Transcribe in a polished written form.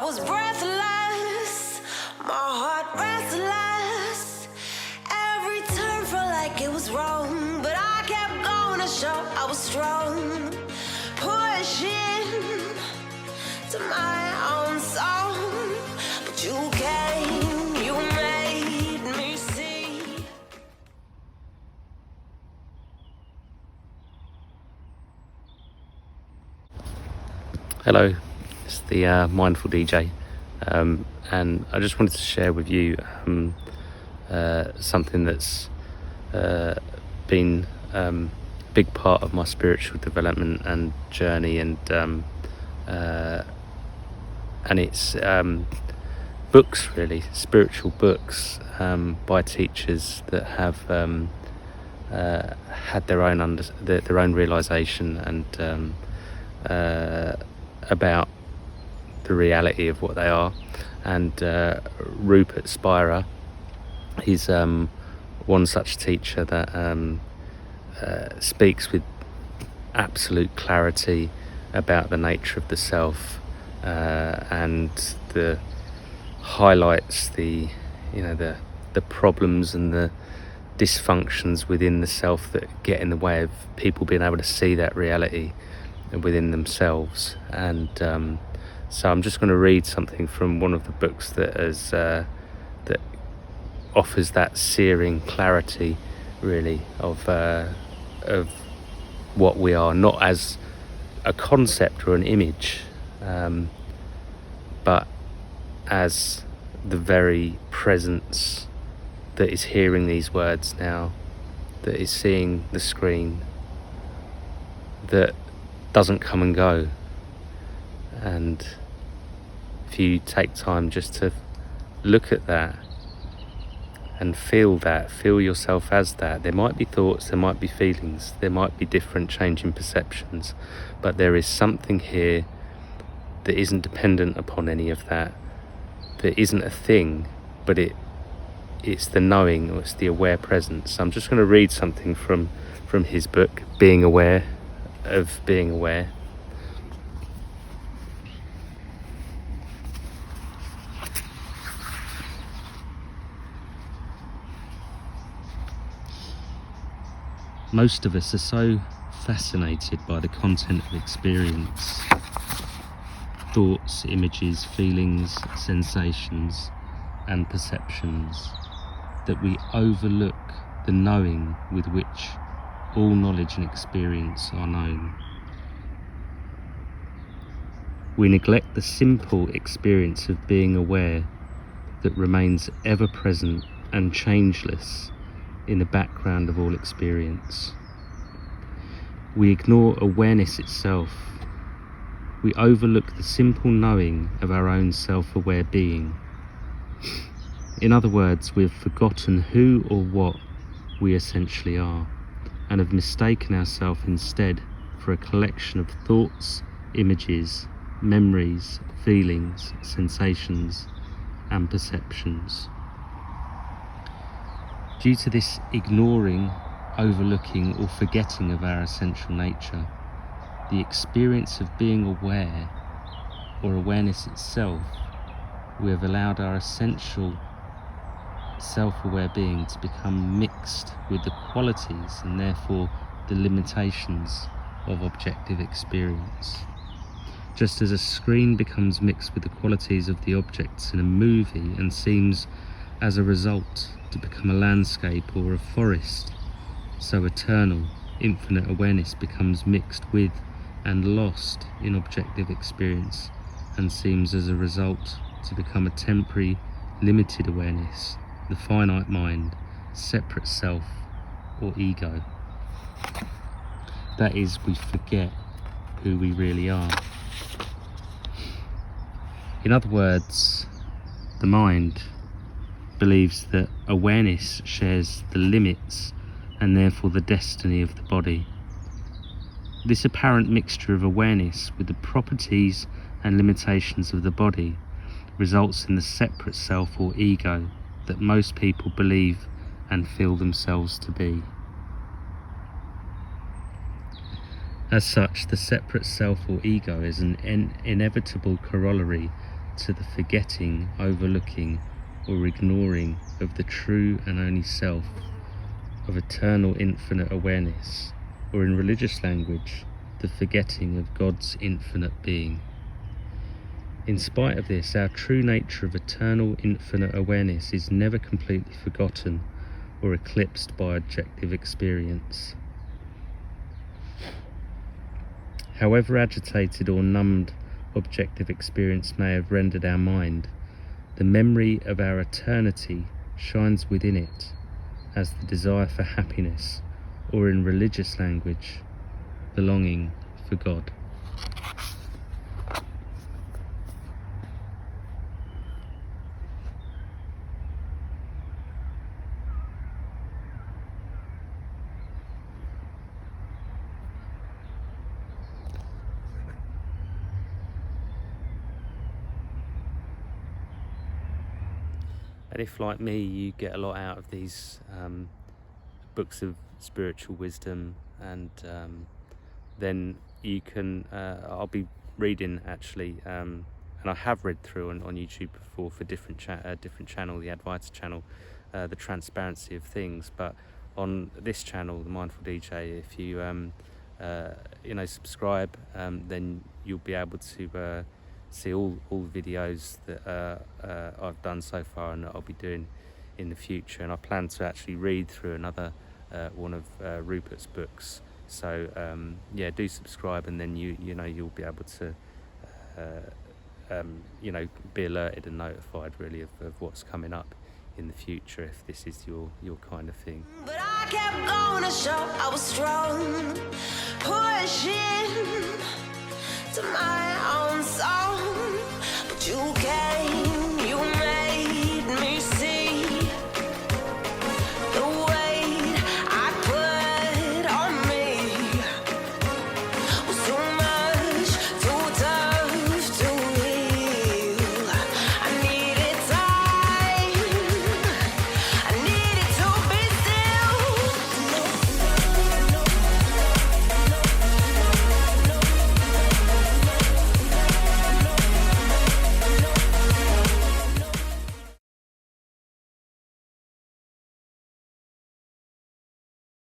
was breathless, my heart restless. Every turn felt like it was wrong, but I kept going to show I was strong. Pushing to my own song, but you came, you made me see. Hello, it's the Mindful DJ, and I just wanted to share with you something that's been a big part of my spiritual development and journey, and it's books, really, spiritual books by teachers that have had their own realization and about the reality of what they are. And Rupert Spira, he's one such teacher that speaks with absolute clarity about the nature of the self, and highlights the problems and the dysfunctions within the self that get in the way of people being able to see that reality within themselves. And so I'm just going to read something from one of the books that that offers that searing clarity, really, of what we are, not as a concept or an image, but as the very presence that is hearing these words now, that is seeing the screen, that doesn't come and go. And if you take time just to look at that and feel yourself as that, there might be thoughts, there might be feelings, there might be different changing perceptions, but there is something here that isn't dependent upon any of that isn't a thing, but it's the knowing, or it's the aware presence. I'm just going to read something from his book, Being Aware of Being Aware. Most of us are so fascinated by the content of experience, thoughts, images, feelings, sensations, and perceptions, that we overlook the knowing with which all knowledge and experience are known. We neglect the simple experience of being aware that remains ever present and changeless in the background of all experience. We ignore awareness itself. We overlook the simple knowing of our own self-aware being. In other words, we've forgotten who or what we essentially are, and have mistaken ourselves instead for a collection of thoughts, images, memories, feelings, sensations, and perceptions. Due to this ignoring, overlooking, or forgetting of our essential nature, the experience of being aware, or awareness itself, we have allowed our essential self-aware being to become mixed with the qualities and therefore the limitations of objective experience. Just as a screen becomes mixed with the qualities of the objects in a movie and seems as a result to become a landscape or a forest, so eternal, infinite awareness becomes mixed with and lost in objective experience and seems as a result to become a temporary, limited awareness, the finite mind, separate self, or ego. That is, we forget who we really are. In other words, the mind believes that awareness shares the limits and therefore the destiny of the body. This apparent mixture of awareness with the properties and limitations of the body results in the separate self or ego that most people believe and feel themselves to be. As such, the separate self or ego is an inevitable corollary to the forgetting, overlooking, or ignoring of the true and only self, of eternal infinite awareness, or in religious language, the forgetting of God's infinite being. In spite of this, our true nature of eternal infinite awareness is never completely forgotten or eclipsed by objective experience. However agitated or numbed objective experience may have rendered our mind, the memory of our eternity shines within it as the desire for happiness, or in religious language, the longing for God. And if, like me, you get a lot out of these books of spiritual wisdom, and then you can, I'll be reading actually, and I have read through on YouTube before for different channel, the Advaita channel, the transparency of things. But on this channel, the Mindful DJ, if you subscribe, then you'll be able to see all the videos that I've done so far and that I'll be doing in the future. And I plan to actually read through another one of Rupert's books. So do subscribe, and then you'll be able to be alerted and notified really of what's coming up in the future, if this is your kind of thing. But I kept going to show I was strong, pushing to my own soul.